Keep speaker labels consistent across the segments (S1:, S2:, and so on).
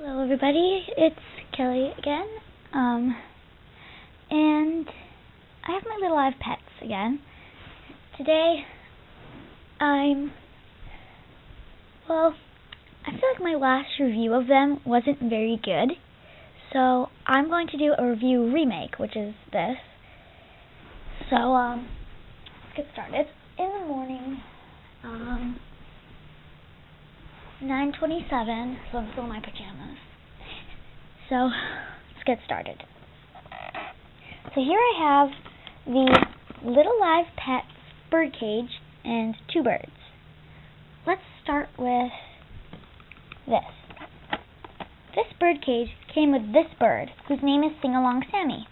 S1: Hello everybody, it's Kelly again, and I have my little live pets again. Today, I feel like my last review of them wasn't very good, so I'm going to do a review remake, which is this. So, let's get started. In the morning, 9:27, so I'm still in my pajamas. So, let's get started. So here I have the Little Live Pets birdcage and two birds. Let's start with this. This birdcage came with this bird, whose name is Sing-Along Sammy.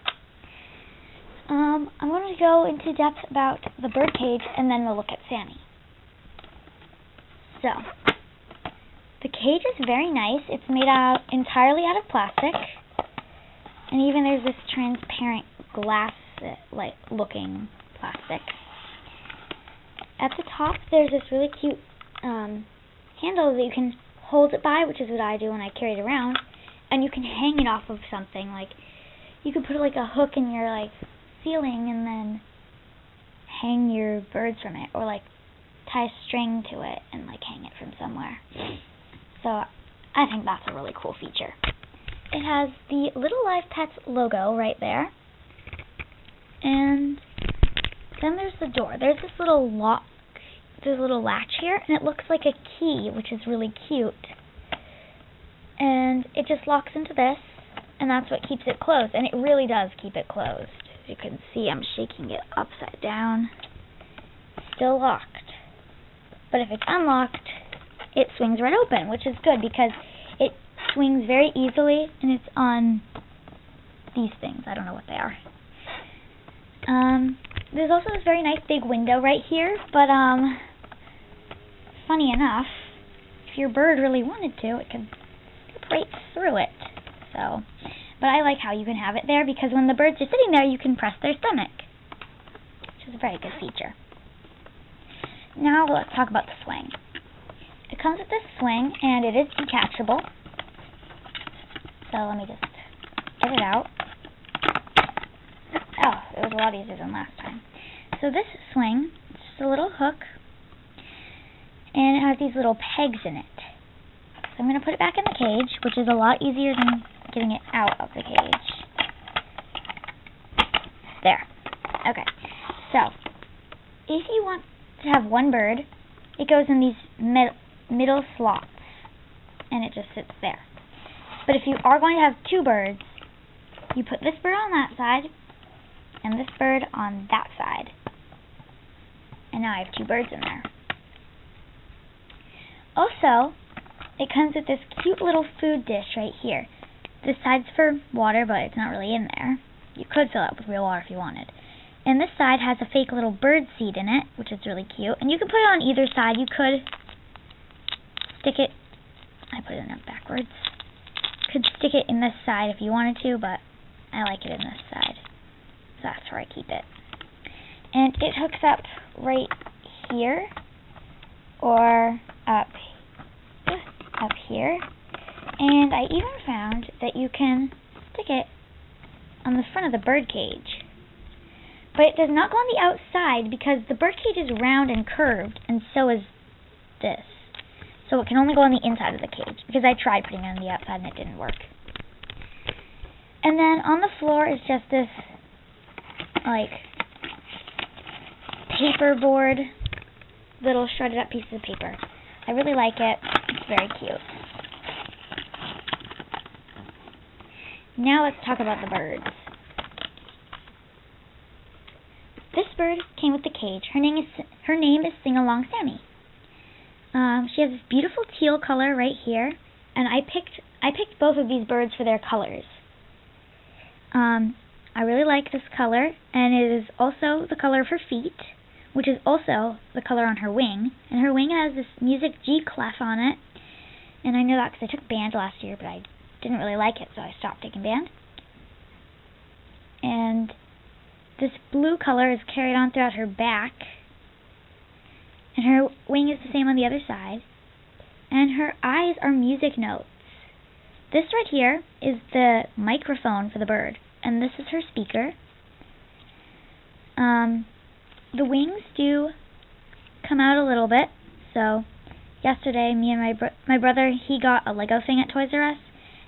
S1: I'm going to go into depth about the birdcage, and then we'll look at Sammy. So, the cage is very nice. It's made entirely out of plastic. And even there's this transparent glass-like looking plastic. At the top, there's this really cute handle that you can hold it by, which is what I do when I carry it around. And you can hang it off of something. Like, you could put like a hook in your ceiling and then hang your birds from it, or tie a string to it and hang it from somewhere. So I think that's a really cool feature. It has the Little Live Pets logo right there. And then there's the door. There's this little lock, there's a little latch here, and it looks like a key, which is really cute. And it just locks into this, and that's what keeps it closed. And it really does keep it closed. As you can see, I'm shaking it upside down. Still locked. But if it's unlocked, it swings right open, which is good because it swings very easily, and it's on these things. I don't know what they are. There's also this very nice big window right here, but funny enough, if your bird really wanted to, it could slip right through it. So, but I like how you can have it there because when the birds are sitting there, you can press their stomach, which is a very good feature. Now let's talk about the swing. It comes with this swing, and it is detachable. So let me just get it out. Oh, it was a lot easier than last time. So this swing, it's just a little hook, and it has these little pegs in it. So I'm going to put it back in the cage, which is a lot easier than getting it out of the cage. There. Okay. So, if you want to have one bird, it goes in these middle slots, and it just sits there. But if you are going to have two birds, you put this bird on that side, and this bird on that side. And now I have two birds in there. Also, it comes with this cute little food dish right here. This side's for water, but it's not really in there. You could fill it with real water if you wanted. And this side has a fake little bird seed in it, which is really cute. And you can put it on either side. You could stick it, I put it in backwards. Could stick it in this side if you wanted to, but I like it in this side. So that's where I keep it. And it hooks up right here, or up here. And I even found that you can stick it on the front of the bird cage. But it does not go on the outside because the birdcage is round and curved, and so is this. So it can only go on the inside of the cage, because I tried putting it on the outside and it didn't work. And then on the floor is just this, paper board, little shredded up pieces of paper. I really like it. It's very cute. Now let's talk about the birds. This bird came with the cage. Her name is Sing-Along Sammy. She has this beautiful teal color right here, and I picked both of these birds for their colors. I really like this color, and it is also the color of her feet, which is also the color on her wing. And her wing has this music G clef on it, and I know that because I took band last year, but I didn't really like it, so I stopped taking band. And this blue color is carried on throughout her back, and her wing is the same on the other side, and her eyes are music notes. this right here is the microphone for the bird, and this is her speaker. The wings do come out a little bit, so yesterday me and my brother, he got a Lego thing at Toys R Us,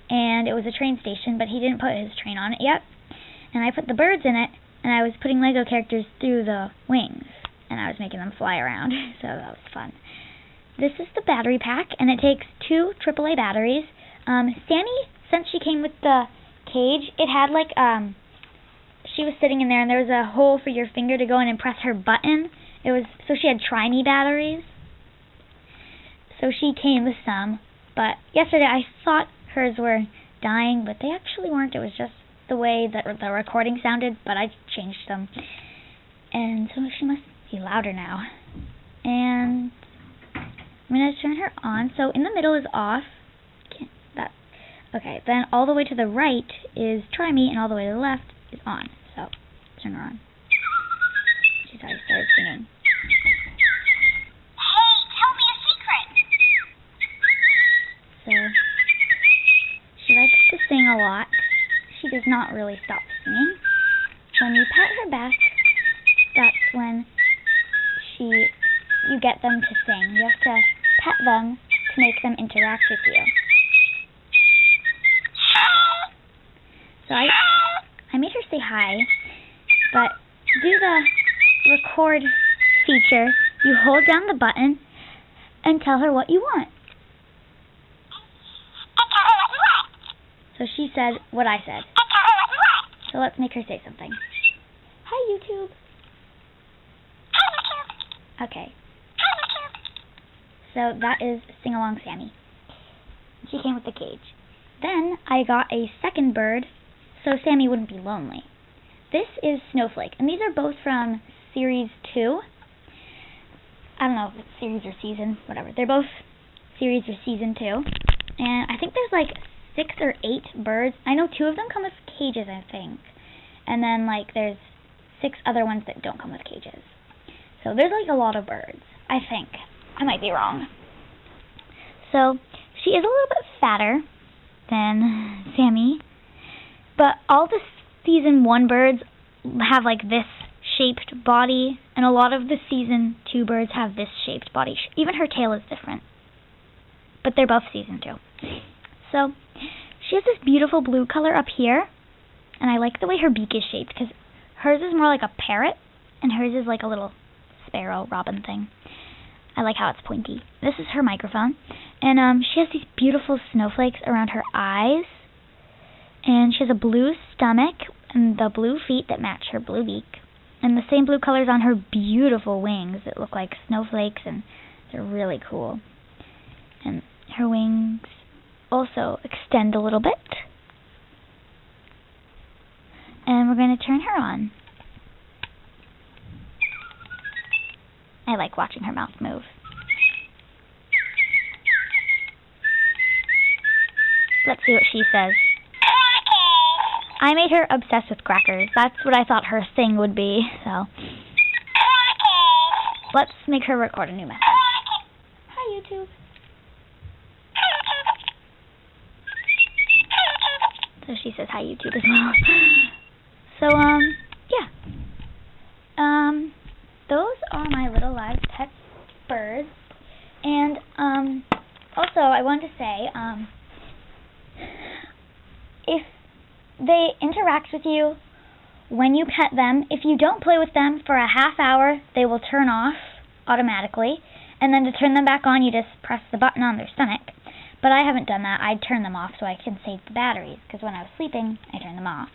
S1: and it was a train station, but he didn't put his train on it yet, and I put the birds in it, and I was putting Lego characters through the wings, and I was making them fly around, so that was fun. This is the battery pack, and it takes 2 AAA batteries. Sammy, since she came with the cage, it had like, she was sitting in there, and there was a hole for your finger to go in and press her button. So she had Try-Me batteries. So she came with some, but yesterday I thought hers were dying, but they actually weren't. It was just the way that the recording sounded, but I changed them. And so she must be louder now. And I'm going to turn her on. So in the middle is off. Okay, then all the way to the right is Try Me, and all the way to the left is on. So, turn her on. She's already started singing.
S2: Hey, tell me a secret.
S1: So, she likes to sing a lot. She does not really stop singing. When you pat her back, that's when you get them to sing. You have to pet them to make them interact with you. So I made her say hi, but to do the record feature, you hold down the button and tell her what you want. So she said what I said. So let's make her say something. Hi, YouTube. Okay. So that is Sing Along Sammy. She came with the cage. Then I got a second bird so Sammy wouldn't be lonely. This is Snowflake, and these are both from Series 2. I don't know if it's Series or Season, whatever. They're both Series or Season 2. And I think there's like 6 or 8 birds. I know 2 of them come with cages, I think. And then like there's 6 other ones that don't come with cages. So there's like a lot of birds, I think. I might be wrong. So she is a little bit fatter than Sammy. But all the Season 1 birds have like this shaped body, and a lot of the Season 2 birds have this shaped body. Even her tail is different. But they're both Season 2. So she has this beautiful blue color up here, and I like the way her beak is shaped, because hers is more like a parrot, and hers is like a little sparrow robin thing. I like how it's pointy. This is her microphone, and she has these beautiful snowflakes around her eyes. And she has a blue stomach and the blue feet that match her blue beak. And the same blue colors on her beautiful wings that look like snowflakes, and they're really cool. And her wings also extend a little bit. And we're going to turn her on. I like watching her mouth move. Let's see what she says. I made her obsessed with crackers. That's what I thought her thing would be, so. Let's make her record a new message. Hi, YouTube. So she says hi, YouTube, as well. So, yeah. Those are my little live pet birds. And, also, I wanted to say, if they interact with you when you pet them, if you don't play with them for a half hour, they will turn off automatically. And then to turn them back on, you just press the button on their stomach. But I haven't done that. I'd turn them off so I can save the batteries, because when I was sleeping, I turned them off.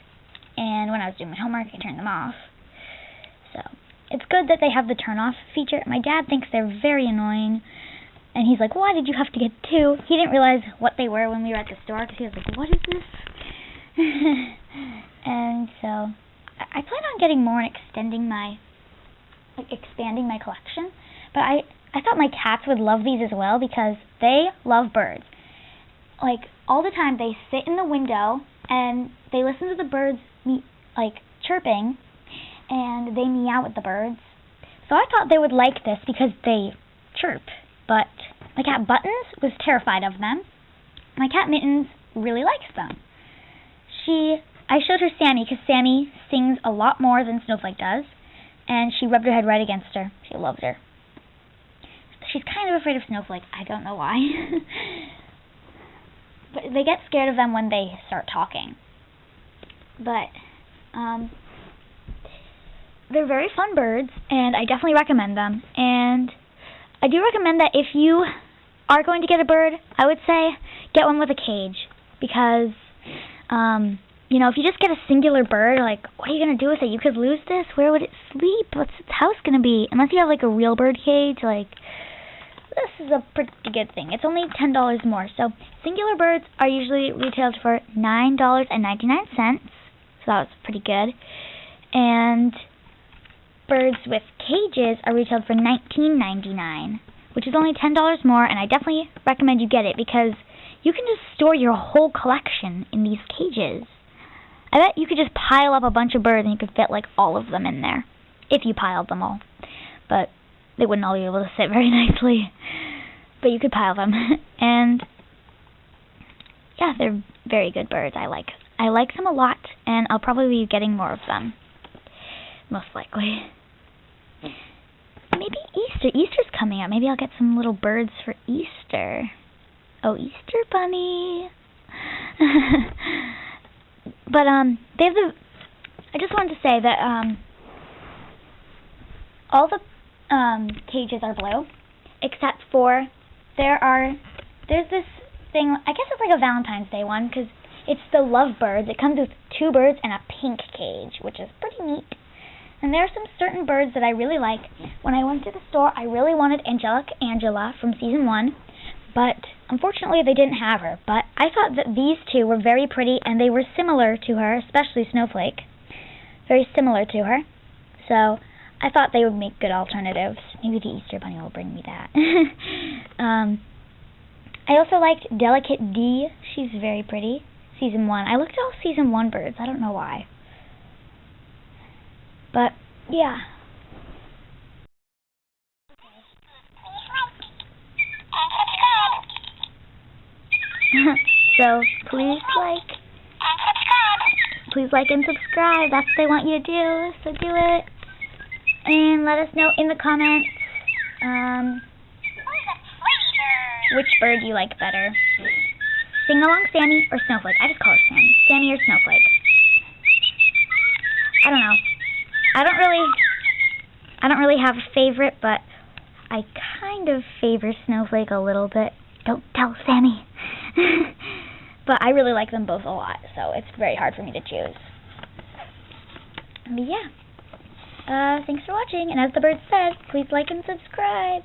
S1: And when I was doing my homework, I turned them off. So it's good that they have the turn off feature. My dad thinks they're very annoying. And he's like, why did you have to get 2? He didn't realize what they were when we were at the store, because he was like, what is this? And so I plan on getting more and expanding my collection. But I thought my cats would love these as well, because they love birds. Like, all the time they sit in the window and they listen to the birds chirping, and they meow at the birds. So I thought they would like this because they chirp. But my cat Buttons was terrified of them. My cat Mittens really likes them. I showed her Sammy, because Sammy sings a lot more than Snowflake does, and she rubbed her head right against her. She loves her. She's kind of afraid of Snowflake. I don't know why. But they get scared of them when they start talking. But, they're very fun birds, and I definitely recommend them. And I do recommend that if you are going to get a bird, I would say get one with a cage. Because, you know, if you just get a singular bird, like, what are you going to do with it? You could lose this. Where would it sleep? What's its house going to be? Unless you have, like, a real bird cage, like, this is a pretty good thing. It's only $10 more. So, singular birds are usually retailed for $9.99. So that was pretty good. And birds with cages are retailed for $19.99, which is only $10 more, and I definitely recommend you get it because you can just store your whole collection in these cages. I bet you could just pile up a bunch of birds and you could fit like all of them in there, if you piled them all. But they wouldn't all be able to sit very nicely. But you could pile them. And yeah, they're very good birds. I like them a lot, and I'll probably be getting more of them. Most likely. Maybe Easter. Easter's coming up. Maybe I'll get some little birds for Easter. Oh, Easter bunny. But they have I just wanted to say that all the cages are blue, except for there's this thing. I guess it's like a Valentine's Day one because it's the love birds. It comes with 2 birds and a pink cage, which is pretty neat. And there are some certain birds that I really like. When I went to the store, I really wanted Angelic Angela from season 1, but unfortunately they didn't have her. But I thought that these 2 were very pretty, and they were similar to her, especially Snowflake. Very similar to her. So I thought they would make good alternatives. Maybe the Easter Bunny will bring me that. I also liked Delicate D. She's very pretty. Season 1. I looked at all season 1 birds. I don't know why. But, yeah. So, please like and subscribe. That's what they want you to do, so do it. And let us know in the comments which bird you like better. Sing along Sammy or Snowflake. I just call her Sammy. Sammy or Snowflake. I don't know. I don't really have a favorite, but I kind of favor Snowflake a little bit. Don't tell Sammy. But I really like them both a lot, so it's very hard for me to choose. But yeah. Thanks for watching, and as the bird said, please like and subscribe.